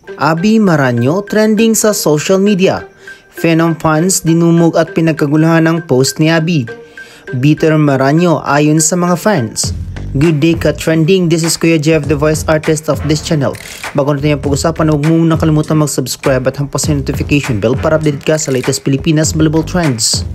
Abby Maraño trending sa social media. Phenom fans dinumog at pinagkaguluhan ng post ni Abby. Bitter Maraño ayon sa mga fans. Good day ka trending, this is Kuya Jeff, the voice artist of this channel. Bago natin yung pag-usapan, huwag mo munang kalimutan mag-subscribe at hampas yung notification bell para update ka sa latest Pilipinas volleyball trends.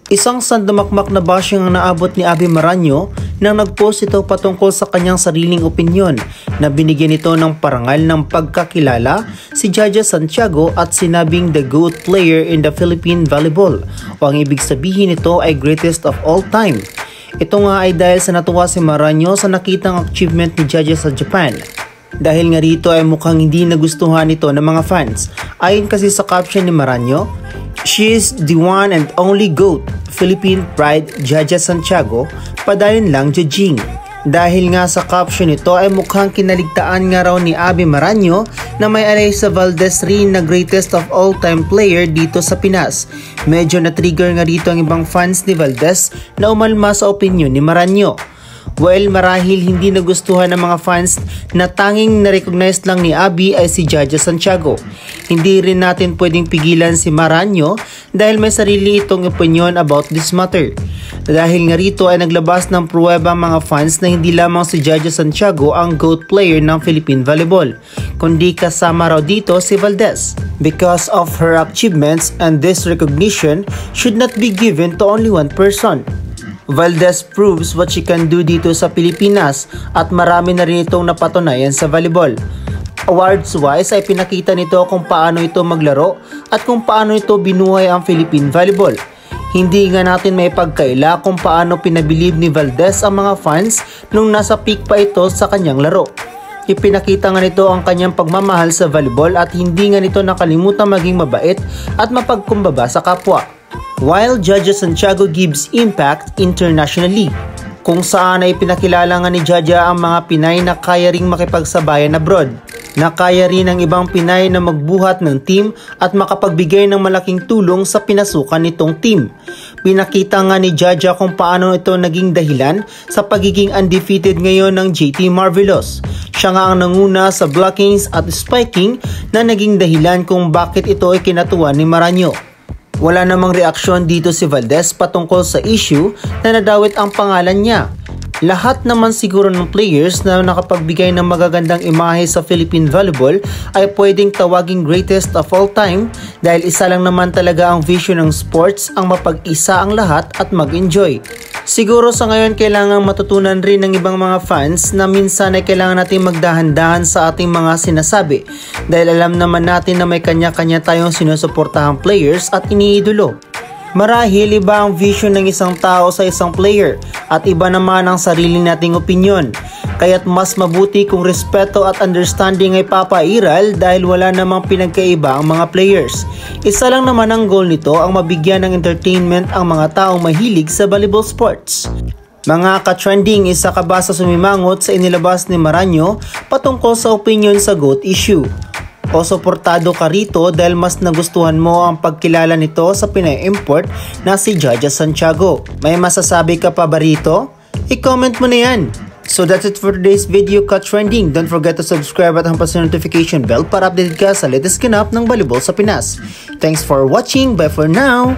Isang sandamakmak na bashing ang naabot ni Abby Maraño nang nag-post ito patungkol sa kanyang sariling opinyon na binigyan ito ng parangal ng pagkakilala si Jaja Santiago at sinabing the GOAT player in the Philippine volleyball, o ang ibig sabihin nito ay greatest of all time. Ito nga ay dahil sa natuwa si Maraño sa nakitang achievement ni Jaja sa Japan. Dahil nga rito ay mukhang hindi nagustuhan ito ng mga fans. Ayon kasi sa caption ni Maraño, "She is the one and only GOAT, Philippine Pride, Jaja Santiago, padayon lang Jajing." Dahil nga sa caption nito ay mukhang kinaligtaan nga raw ni Abby Maraño na may alay sa Valdez rin na greatest of all time player dito sa Pinas. Medyo na-trigger nga rito ang ibang fans ni Valdez na umalma sa opinion ni Maraño. Well, marahil hindi nagustuhan ng mga fans na tanging na-recognize lang ni Abby ay si Jaja Santiago. Hindi rin natin pwedeng pigilan si Maraño dahil may sarili itong opinion about this matter. Dahil nga rito ay naglabas ng pruweba ang mga fans na hindi lamang si Jaja Santiago ang GOAT player ng Philippine volleyball, kundi kasama raw dito si Valdez. Because of her achievements, and this recognition should not be given to only one person. Valdez proves what she can do dito sa Pilipinas at marami na rin itong napatunayan sa volleyball. Awards-wise ay pinakita nito kung paano ito maglaro at kung paano ito binuhay ang Philippine volleyball. Hindi nga natin may pagkaila kung paano pinabilib ni Valdez ang mga fans nung nasa peak pa ito sa kanyang laro. Ipinakita nga nito ang kanyang pagmamahal sa volleyball at hindi nga nito nakalimutan maging mabait at mapagkumbaba sa kapwa. While Jaja Santiago gives impact internationally, kung saan ay pinakilala nga ni Jaja ang mga Pinay na kaya ring makipagsabayan abroad, na kaya rin ng ibang Pinay na magbuhat ng team at makapagbigay ng malaking tulong sa pinasukan nitong team. Pinakita nga ni Jaja kung paano ito naging dahilan sa pagiging undefeated ngayon ng JT Marvelous. Siya nga ang nanguna sa blockings at spiking na naging dahilan kung bakit ito ay kinatuwa ni Maraño. Wala namang reaksyon dito si Valdez patungkol sa issue na nadawit ang pangalan niya. Lahat naman siguro ng players na nakapagbigay ng magagandang imahe sa Philippine volleyball ay pwedeng tawaging greatest of all time dahil isa lang naman talaga ang vision ng sports, ang mapag-isa ang lahat at mag-enjoy. Siguro sa ngayon kailangan matutunan rin ng ibang mga fans na minsan ay kailangan natin magdahan-dahan sa ating mga sinasabi dahil alam naman natin na may kanya-kanya tayong sinusuportahang players at iniidolo. Marahil iba ang vision ng isang tao sa isang player at iba naman ang sarili nating opinyon. Kaya't mas mabuti kung respeto at understanding ay papairal dahil wala namang pinagkaiba ang mga players. Isa lang naman ang goal nito, ang mabigyan ng entertainment ang mga taong mahilig sa volleyball sports. Mga ka-trending, isa ka ba sa sumimangot sa inilabas ni Maraño patungkol sa opinion sa GOAT issue? O suportado ka rito dahil mas nagustuhan mo ang pagkilala nito sa Pinay import na si Jaja Santiago? May masasabi ka pa ba rito? I-comment mo na yan! So that's it for today's video ka-trending. Don't forget to subscribe at hampas yung notification bell para updated ka sa latest ganap ng volleyball sa Pinas. Thanks for watching. Bye for now!